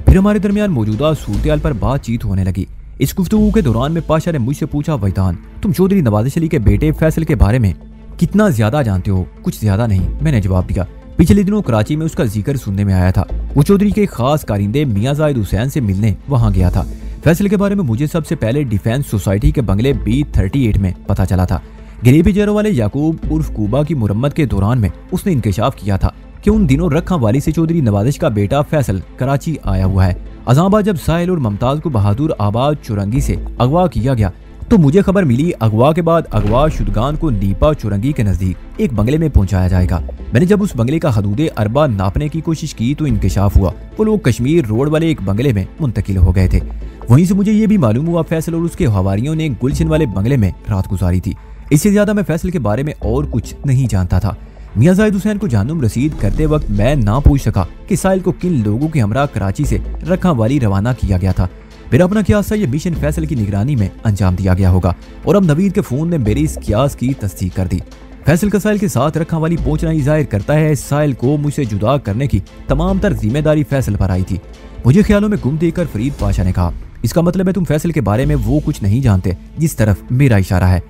फिर हमारे दरमियान मौजूदा सूरत पर बातचीत होने लगी। इस गुफ्तगू के दौरान में पाशा ने मुझसे पूछा, वैदान, तुम चौधरी नवाज़ अली के बेटे फैसल के बारे में कितना ज्यादा जानते हो? कुछ ज्यादा नहीं, मैंने जवाब दिया। पिछले दिनों कराची में उसका जिक्र सुनने में आया था। वो चौधरी के खास कारिंदे मियां जाहिद हुसैन से मिलने वहां गया था। फैसल के बारे में मुझे सबसे पहले डिफेंस सोसाइटी के बंगले B38 में पता चला था। गरीबी जरों वाले याकूब उर्फ कूबा की मुरम्मत के दौरान में उसने इंकशाफ किया था कि उन दिनों रखा वाली से चौधरी नवाज़ का बेटा फैसल कराची आया हुआ है। अज़ां जब साहिल और मुमताज को बहादुर आबाद चुरंगी से अगवा किया गया तो मुझे खबर मिली। अगवा के बाद अगवा शुदगान को नीपा चुरंगी के नजदीक एक बंगले में पहुंचाया जाएगा। मैंने जब उस बंगले का हदूदे अरबा नापने की कोशिश की तो इंकशाफ हुआ वो लोग कश्मीर रोड वाले एक बंगले में मुंतकिल हो गए थे। वहीं से मुझे ये भी मालूम हुआ फैसल और उसके हवारियों ने गुलशन वाले बंगले में रात गुजारी थी। इससे ज्यादा मैं फैसल के बारे में और कुछ नहीं जानता था। मियां जाहिद हुसैन को जानूम रसीद करते वक्त मैं ना पूछ सका कि साहिल को किन लोगों के हमरा कराची से रखा वाली रवाना किया गया था। मेरा अपना क्यास था ये मिशन फैसल की निगरानी में अंजाम दिया गया होगा और अब नवीद के फोन ने मेरी इस क्यास की तस्दीक कर दी। फैसल का साहिल के साथ रखा वाली पहुंचना ही जाहिर करता है साहिल को मुझसे जुदा करने की तमाम तर जिम्मेदारी फैसल पर आई थी। मुझे ख्यालों में गुम देखकर फरीद पाशा ने कहा, इसका मतलब है तुम फैसल के बारे में वो कुछ नहीं जानते जिस तरफ मेरा इशारा है।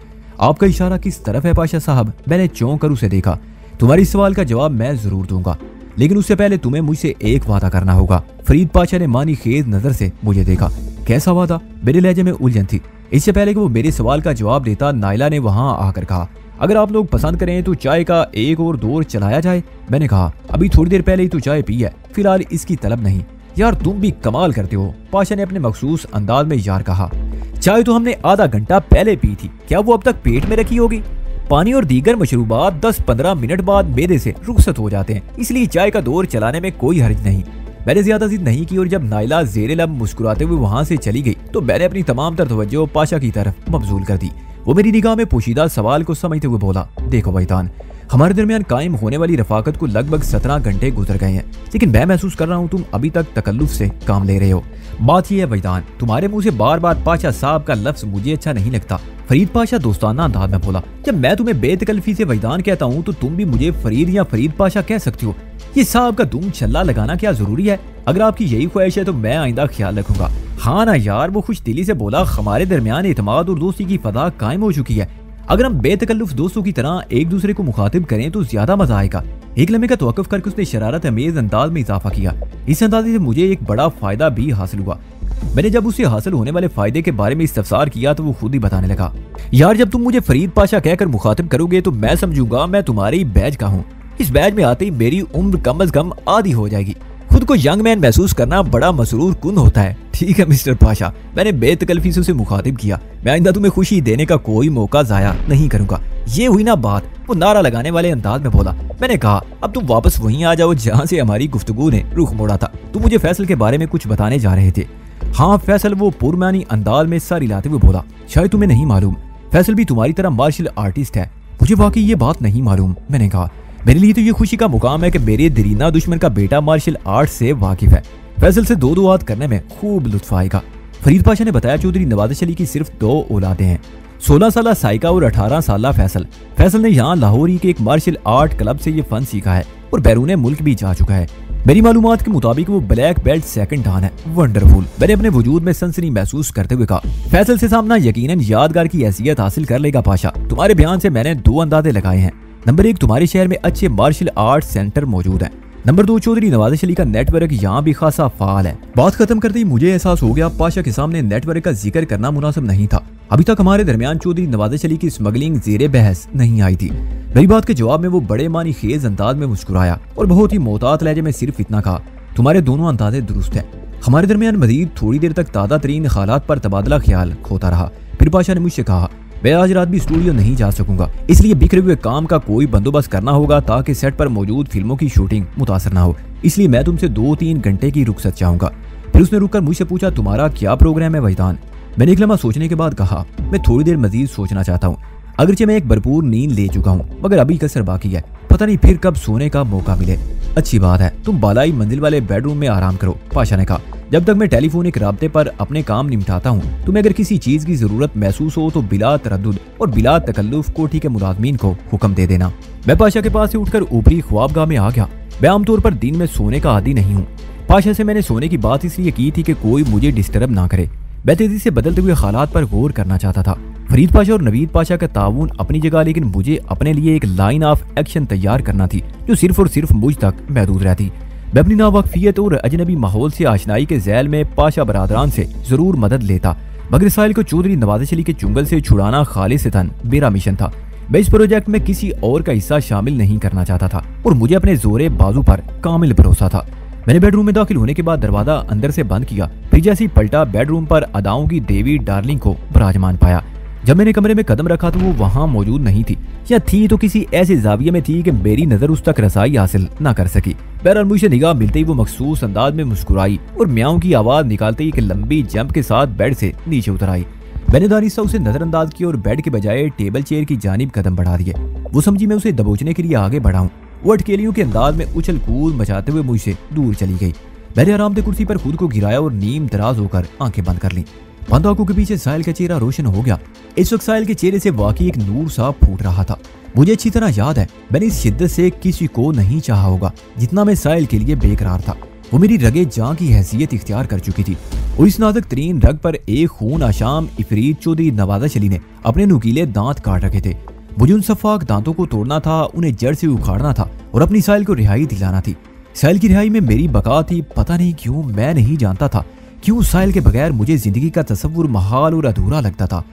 आपका इशारा किस तरफ है पाशा साहब? मैंने चौंक कर उसे देखा। तुम्हारे इस सवाल का जवाब मैं जरूर दूंगा, लेकिन उससे पहले तुम्हें मुझसे एक वादा करना होगा। फरीद पाशा ने मानी खेज नजर से मुझे देखा। कैसा वादा? मेरे लहजे में उलझन थी। इससे पहले कि वो मेरे सवाल का जवाब देता नाइला ने वहां आकर कहा, अगर आप लोग पसंद करें तो चाय का एक और दौर चलाया जाए। मैंने कहा, अभी थोड़ी देर पहले ही तो चाय पी है, फिलहाल इसकी तलब नहीं। यार तुम भी कमाल करते हो, पाशा ने अपने मखसूस अंदाज में यार कहा। चाय तो हमने आधा घंटा पहले पी थी, क्या वो अब तक पेट में रखी होगी? पानी और दीगर मशरूबात 10-15 मिनट बाद मेदे से रुखसत हो जाते हैं, इसलिए चाय का दौर चलाने में कोई हर्ज नहीं। मैंने ज्यादा जिद नहीं की और जब नाइला ज़ेरे लब मुस्कुराते हुए वहां से चली गई तो मैंने अपनी तमाम तर तवज्जो पाशा की तरफ मबजूल कर दी। वो मेरी निगाह में पोशीदा सवाल को समझते हुए बोला, देखो बैतान, हमारे दरमियान कायम होने वाली रफाकत को लगभग 17 घंटे गुजर गए हैं, लेकिन मैं महसूस कर रहा हूँ तुम अभी तक तकल्लुफ से काम ले रहे हो। बात यह है बैतान, तुम्हारे मुंह से बार बार पाशा साहब का लफ्ज मुझे अच्छा नहीं लगता। फरीद पाशा दोस्ताना अंदाज में बोला, जब मैं तुम्हें बेतकल्फी से वैदान कहता हूँ तो तुम भी मुझे फरीद या फरीद पाशा कह सकती हो। ये साहब का दुम छल्ला लगाना क्या जरूरी है? अगर आपकी यही ख्वाहिश है तो मैं आइंदा ख्याल रखूंगा। हाँ ना यार, वो खुश दिली से बोला, हमारे दरमियान एतमाद और दोस्ती की फदा कायम हो चुकी है। अगर हम बेतकल्लुफ दोस्तों की तरह एक दूसरे को मुखातिब करें तो ज्यादा मजा आएगा। एक लम्हे का तवक्कुफ करके उसने शरारत अमेज अंदाज में इजाफा किया। इस अंदाजे से मुझे एक बड़ा फायदा भी हासिल हुआ। मैंने जब उससे हासिल होने वाले फायदे के बारे में इस्तफसार किया तो वो खुद ही बताने लगा, यार जब तुम मुझे फरीद पाशा कहकर मुखातिब करोगे तो मैं समझूंगा मैं तुम्हारी बैज का हूँ। इस बैज में आते ही मेरी उम्र कम अज कम आधी हो जाएगी। खुद को यंग मैन महसूस करना बड़ा मसरूर कुन होता है। ठीक है मिस्टर पाशा, मैंने बेतकल्फी से उसे मुखातिब किया। मैं आइंदा तुम्हें खुशी देने का कोई मौका जाया नहीं करूंगा। ये हुई ना बात, वो नारा लगाने वाले अंदाज में बोला। मैंने कहा, अब तुम वापस वहीं आ जाओ जहाँ से हमारी गुफ्तगू ने रुख मोड़ा था। तुम मुझे फैसल के बारे में कुछ बताने जा रहे थे। हाँ फैसल, वो पुरमानी अंदाज में सर हिलाते हुए बोला, शायद तुम्हें नहीं मालूम, फैसल भी तुम्हारी तरह मार्शल आर्टिस्ट है। मुझे वाकई ये बात नहीं मालूम। मैंने कहा, मेरे लिए तो ये खुशी का मुकाम है कि मेरे दरीना दुश्मन का बेटा मार्शल आर्ट से वाकिफ है। फैसल से दो हाथ करने में खूब लुत्फ आएगा। फरीद पाशा ने बताया, चौधरी नवाज़िश अली की सिर्फ 2 औलादें हैं, 16 साल साइका और 18 साल फैसल। फैसल ने यहाँ लाहौरी के एक मार्शल आर्ट क्लब से ये फन सीखा है और बैरून मुल्क भी जा चुका है। मेरी मालूमात के मुताबिक वो ब्लैक बेल्ट सेकंड डान है। वंडरफुल, मैंने अपने वजूद में सनसनी महसूस करते हुए कहा। फैसल से सामना यकीनन यादगार की हैसियत हासिल कर लेगा पाशा। तुम्हारे बयान से मैंने 2 अंदाजे लगाए हैं। नंबर 1, तुम्हारे शहर में अच्छे मार्शल आर्ट सेंटर मौजूद हैं। नंबर 2, चौधरी नवाज़िश अली का नेटवर्क यहाँ भी खासा फाल है। बात खत्म करते ही मुझे एहसास हो गया पाशा के सामने नेटवर्क का जिक्र करना मुनासिब नहीं था। अभी तक हमारे दरमियान चौधरी नवाज़िश अली की स्मगलिंग ज़ेरे बहस नहीं आई थी। मेरी बात के जवाब में वो बड़े मानी खेज अंदाज में मुस्कुराया और बहुत ही मोहतात लहजे में सिर्फ इतना कहा, तुम्हारे दोनों अंदाजे दुरुस्त हैं। हमारे दरमियान मजीद थोड़ी देर तक ताज़ा तरीन हालात पर तबादला ख्याल खोता रहा। फिर पाशा ने मुझसे कहा, मैं आज रात भी स्टूडियो नहीं जा सकूंगा, इसलिए बिखरे हुए काम का कोई बंदोबस्त करना होगा ताकि सेट पर मौजूद फिल्मों की शूटिंग मुतासर ना हो। इसलिए मैं तुमसे 2-3 घंटे की रुखसत चाहूंगा। फिर उसने रुककर मुझसे पूछा, तुम्हारा क्या प्रोग्राम है वैदान? मैंने एक लम्हा सोचने के बाद कहा, मैं थोड़ी देर मजीद सोचना चाहता हूँ। अगरचे मैं एक भरपूर नींद ले चुका हूँ, मगर अभी कसर बाकी है। पता नहीं फिर कब सोने का मौका मिले। अच्छी बात है, तुम बालाई मंजिल वाले बेडरूम में आराम करो, पाशा ने कहा। जब तक मैं टेलीफोनिक राब्ते पर अपने काम निपटाता हूँ, तुम्हें अगर किसी चीज की जरूरत महसूस हो तो बिला तरद्दुद और बिला तकल्लुफ कोठी के मुलाजमीन को हुक्म दे देना। मैं पाशा के पास से उठकर ऊपरी ख्वाबगाह में आ गया। मैं आमतौर पर दिन में सोने का आदी नहीं हूँ। पाशा से मैंने सोने की बात इसलिए की थी कि कोई मुझे डिस्टर्ब ना करे। मैं तेजी से बदलते हुए हालात पर गौर करना चाहता था। फरीद पाशा और नवीद पाशा का ताउन अपनी जगह, लेकिन मुझे अपने लिए एक लाइन ऑफ एक्शन तैयार करना थी जो सिर्फ और सिर्फ मुझ तक महदूद रहती। मैं अपनी नावाकफियत और अजनबी माहौल से आशनाई के झैल में पाशा बरादरान से जरूर मदद लेता, मगर साहिल को चौधरी नवाज़िश अली के चुंगल से छुड़ाना खालिसतन मेरा मिशन था। मैं इस प्रोजेक्ट में किसी और का हिस्सा शामिल नहीं करना चाहता था और मुझे अपने जोरे बाजू पर कामिल भरोसा था। मैंने बेडरूम में दाखिल होने के बाद दरवाजा अंदर से बंद किया। फिर जैसे ही पलटा, बेडरूम पर अदाओं की देवी डार्लिंग को विराजमान पाया। जब मैंने कमरे में कदम रखा तो वो वहां मौजूद नहीं थी, या थी तो किसी ऐसे जाविये में थी कि मेरी नजर उस तक रसाई हासिल न कर सकी। बहरहाल मुझसे निगाह मिलते ही वो मखसूस अंदाज में मुस्कुराई और म्याऊं की आवाज निकालते ही एक लंबी जंप के साथ बेड से नीचे उतर आई। मैंने दानिस्ता उसे नजरअंदाज किया और बेड के बजाय टेबल चेयर की जानिब कदम बढ़ा दिए। वो समझी मैं उसे दबोचने के लिए आगे बढ़ाऊं। वो अटकेलियों के अंदाज में उछल कूद मचाते हुए मुझसे दूर चली गई। मैंने आराम से कुर्सी पर खुद को गिराया और नीम दराज होकर आंखें बंद कर ली। बंद आंखों के पीछे साहिल का चेहरा रोशन हो गया। इस वक्त साहिल के चेहरे से वाकई एक नूर सा फूट रहा था। मुझे अच्छी तरह याद है, मैंने इस शिद्दत से किसी को नहीं चाहा होगा जितना मैं साहिल के लिए बेकरार था। वो मेरी रगे जान की हैसियत इख्तियार कर चुकी थी और इस नाजुक तरीन रग पर एक खून आशाम इफरीत चौधरी नवाज़त अली ने अपने नुकीले दांत काट रखे थे। मुझे उन सफाक दांतों को तोड़ना था, उन्हें जड़ से उखाड़ना था और अपनी साहिल को रिहाई दिलाना थी। साहिल की रिहाई में मेरी बका थी। पता नहीं क्यों मैं नहीं जानता था क्यों साहिल के बगैर मुझे जिंदगी का तसव्वुर महाल और अधूरा लगता था।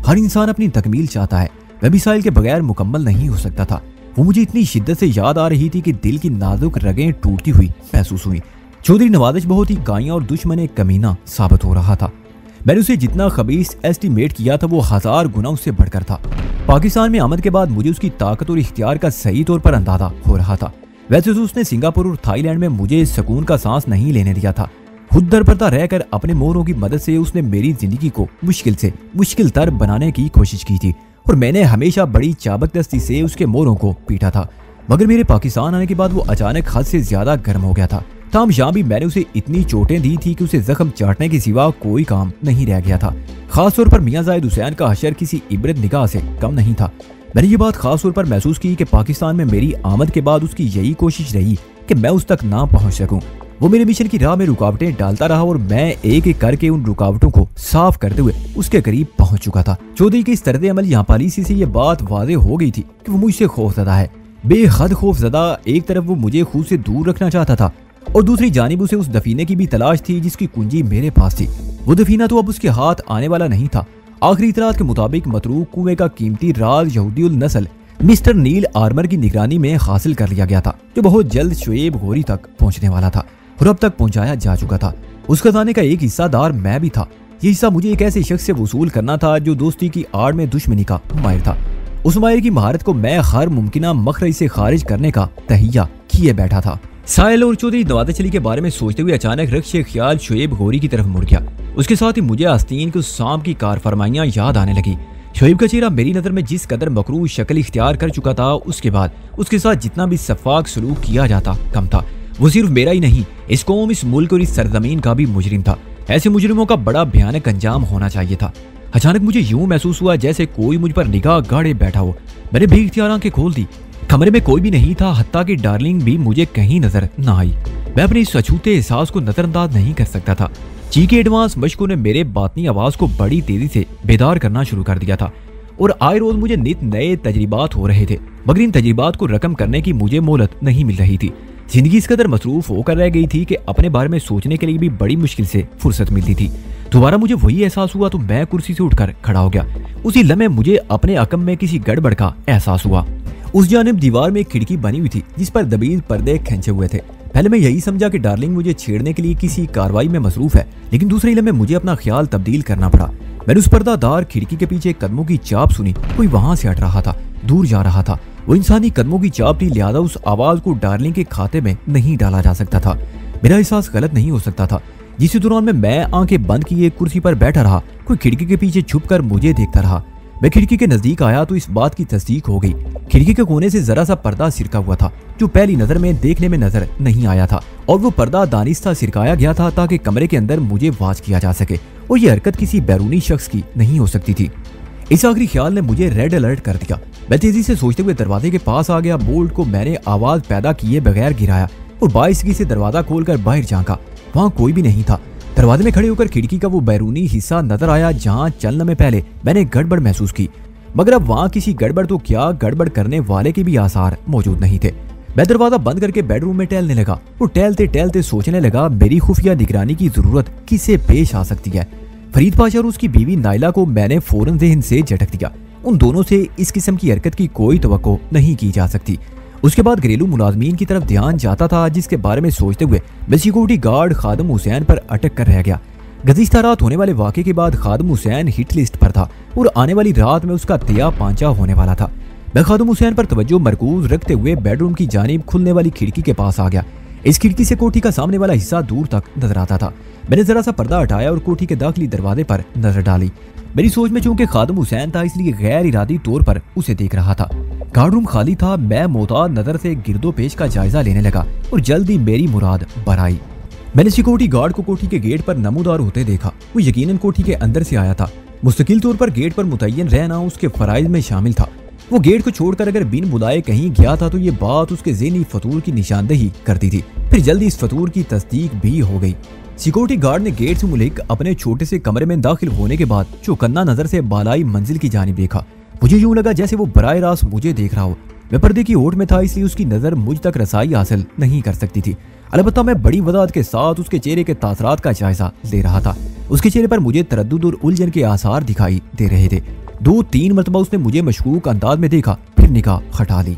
हर इंसान अपनी तकमील चाहता है, मैं भी साहिल के बगैर मुकम्मल नहीं हो सकता था। वो मुझे इतनी शिद्दत से याद आ रही थी कि दिल की नाजुक रगें टूटती हुई महसूस हुई। चौधरी नवाज़त बहुत ही काया और दुश्मन कमीना साबित हो रहा था। मैंने उसे जितना खबीस एस्टीमेट किया था वो 1000 गुना उससे बढ़कर था। पाकिस्तान में आमद के बाद मुझे उसकी ताकत और इख्तियार का सही तौर पर अंदाजा हो रहा था। वैसे तो उसने सिंगापुर और थाईलैंड में मुझे सुकून का सांस नहीं लेने दिया था। खुद दरपरदा रहकर अपने मोहरों की मदद से उसने मेरी जिंदगी को मुश्किल से मुश्किल तर बनाने की कोशिश की थी और मैंने हमेशा बड़ी चाबकदस्ती से उसके मोहरों को पीटा था। मगर मेरे पाकिस्तान आने के बाद वो अचानक हद से ज्यादा गर्म हो गया था। ताम यहाँ भी मैंने उसे इतनी चोटें दी थी कि उसे जख्म चाटने के सिवा कोई काम नहीं रह गया था। खासतौर पर मियां जाहिद हुसैन का हशर किसी इबरत निगाह से कम नहीं था। मैंने ये बात खास तौर पर महसूस की कि पाकिस्तान में मेरी आमद के बाद उसकी यही कोशिश रही कि मैं उस तक ना पहुंच सकूं। वो मेरे मिशन की राह में रुकावटें डालता रहा और मैं एक एक करके उन रुकावटों को साफ करते हुए उसके करीब पहुंच चुका था। चौधरी के इस तरद अमल यहाँ पॉलिसी से ये बात वाज़ेह हो गई थी कि वो मुझसे खौफजदा है, बेहद खौफजदा। एक तरफ वो मुझे खुद से दूर रखना चाहता था और दूसरी जानिब उसे उस दफीने की भी तलाश थी जिसकी कुंजी मेरे पास थी। वो दफीना तो अब उसके हाथ आने वाला नहीं था। आखिरी इतलात के मुताबिक मतरूक कुएं का कीमती राज यहूदी उल नस्ल मिस्टर नील आर्मर की निगरानी में हासिल कर लिया गया था, जो बहुत जल्द शुएब गौरी तक पहुंचने वाला था और अब तक पहुंचाया जा चुका था। उस खजाने का एक हिस्सादार मैं भी था। ये हिस्सा मुझे एक ऐसे शख्स से वसूल करना था जो दोस्ती की आड़ में दुश्मनी का माहिर था। उस माहिर की महारत को मैं हर मुमकिन मखरज से खारिज करने का तहिया किए बैठा था। साहिल और चौधरी नवाज़त अली के बारे में सोचते हुए अचानक रक्श ख्याल शुएब गौरी की तरफ मुड़ गया। उसके साथ ही मुझे आस्तीन के उस सांप की कारफरमाइयां याद आने लगी। शुएब का चेहरा मेरी नज़र में जिस कदर मकरूह शक्ल इख्तियार कर चुका था, उसके बाद उसके साथ जितना भी सफाक सलूक किया जाता कम था। वो सिर्फ मेरा ही नहीं, इस कौम, इस मुल्क और इस सरजमीन का भी मुजरिम था। ऐसे मुजरिमों का बड़ा भयानक अंजाम होना चाहिए था। अचानक मुझे यूं महसूस हुआ जैसे कोई मुझ पर निगाह गाड़े बैठा हो। मैंने बेइख्तियार आंखें खोल दी। कमरे में कोई भी नहीं था, हत्ता कि डार्लिंग भी मुझे कहीं नजर न आई। मैं अपने इस अछूते एहसास को नजरअंदाज नहीं कर सकता था। जी के एडवांस मशकों ने मेरे बातनी आवाज को बड़ी तेजी से बेदार करना शुरू कर दिया था और आए रोज मुझे नित नए तजर्बात हो रहे थे, मगर इन तजर्बात को रकम करने की मुझे मोहलत नहीं मिल रही थी। जिंदगी इस कदर मसरूफ होकर रह गई थी कि अपने बारे में सोचने के लिए भी बड़ी मुश्किल से फुर्सत मिलती थी। दोबारा मुझे वही एहसास हुआ तो मैं कुर्सी से उठकर खड़ा हो गया। उसी लम्हे मुझे अपने अकम में किसी गड़बड़ का एहसास हुआ। उस जानिब दीवार में एक खिड़की बनी हुई थी जिस पर दबीज पर्दे खींचे हुए थे। पहले मैं यही समझा कि डार्लिंग मुझे छेड़ने के लिए किसी कार्रवाई में मसरूफ है, लेकिन दूसरे लम्हे मुझे अपना ख्याल तब्दील करना पड़ा। मैंने उस पर्दादार खिड़की के पीछे कदमों की चाप सुनी। कोई वहां से हट रहा था, दूर जा रहा था। वो इंसानी कदमों की चाप थी, लिहाजा उस आवाज को डार्लिंग के खाते में नहीं डाला जा सकता था। मेरा एहसास गलत नहीं हो सकता था। जिस दौरान में मैं आंखें बंद किए कुर्सी पर बैठा रहा, कोई खिड़की के पीछे छुपकर मुझे देखता रहा। मैं खिड़की के नजदीक आया तो इस बात की तस्दीक हो गई। खिड़की के कोने से जरा सा पर्दा सिरका हुआ था जो पहली नजर में देखने में नजर नहीं आया था, और वो पर्दा दानिस्ता सिरकाया गया था ताकि कमरे के अंदर मुझे वाच किया जा सके, और ये हरकत किसी बैरूनी शख्स की नहीं हो सकती थी। इस आखिरी ख्याल ने मुझे रेड अलर्ट कर दिया। मैं तेजी से सोचते हुए दरवाजे के पास आ गया। बोल्ट को मैंने आवाज पैदा किए बगैर गिराया और बाइसगी से दरवाजा खोलकर बाहर झांका। वहां कोई भी नहीं था। दरवाजे में खड़े होकर खिड़की का वो बैरूनी हिस्सा नजर आया जहां चलने में पहले मैंने गड़बड़ महसूस की, मगर अब वहां किसी गड़बड़ तो क्या, गड़बड़ करने वाले के भी आसार मौजूद नहीं थे। मैं दरवाजा बंद करके बेडरूम में टहलने लगा और टहलते टहलते सोचने लगा मेरी खुफिया निगरानी की जरूरत किससे पेश आ सकती है। फरीद पाशा और उसकी बीवी नाइला को मैंने फौरन ज़हन से झटक दिया। उन दोनों से इस किस्म की हरकत की कोई तवक्को नहीं की जा सकती। उसके बाद घरेलू मुलाजमीन की तरफ ध्यान जाता था जिसके बारे में सोचते हुए मैं सिक्योरिटी गार्ड खादम हुसैन पर अटक कर रह गया। गुज़िश्ता रात होने वाले वाक़े के बाद खादिम हुसैन हिट लिस्ट पर था और आने वाली रात में उसका तिया पांचा होने वाला था। मैं खादिम हुसैन पर तवज्जो मरकूज रखते हुए बेडरूम की जानिब खुलने वाली खिड़की के पास आ गया। इस खिड़की से कोठी का सामने वाला हिस्सा दूर तक नजर आता था। मैंने जरा सा पर्दा हटाया और कोठी के दाखिली दरवाजे पर नजर डाली। मेरी सोच में चूंकि खादिम हुसैन था इसलिए गैर इरादी तौर पर उसे देख रहा था। गार्ड रूम खाली था। मैं मोहताज नजर से गिरदो पेश का जायजा लेने लगा और जल्दी मेरी मुराद बर आई। मैंने सिक्योरिटी गार्ड को कोठी के गेट पर नमूदार होते देखा। वो यकीनन कोठी के अंदर से आया था। मुस्तकिल तौर पर गेट पर मुतय्यन रहना उसके फराइज में शामिल था। वो गेट को छोड़कर अगर बिन बुलाए कहीं गया था तो ये बात उसके ज़हनी फतूर की निशानदेही करती थी। फिर जल्दी इस फतूर की तस्दीक भी हो गई। सिक्योरिटी गार्ड ने गेट से मुल्क अपने छोटे से कमरे में दाखिल होने के बाद चौकन्ना नजर से बालाई मंजिल की जानिब देखा। मुझे यूं लगा जैसे वो बराह रास्त मुझे देख रहा हो। मैं पर्दे की ओट में था इसलिए उसकी नजर मुझ तक रसाई हासिल नहीं कर सकती थी। अलबत्ता मैं बड़ी वजाहत के साथ उसके चेहरे के तासरात का जायजा ले रहा था। उसके चेहरे पर मुझे तरद्दुद और उलझन के आसार दिखाई दे रहे थे। 2-3 मरतबा उसने मुझे मशकूक अंदाज में देखा, फिर निगाह हटा ली।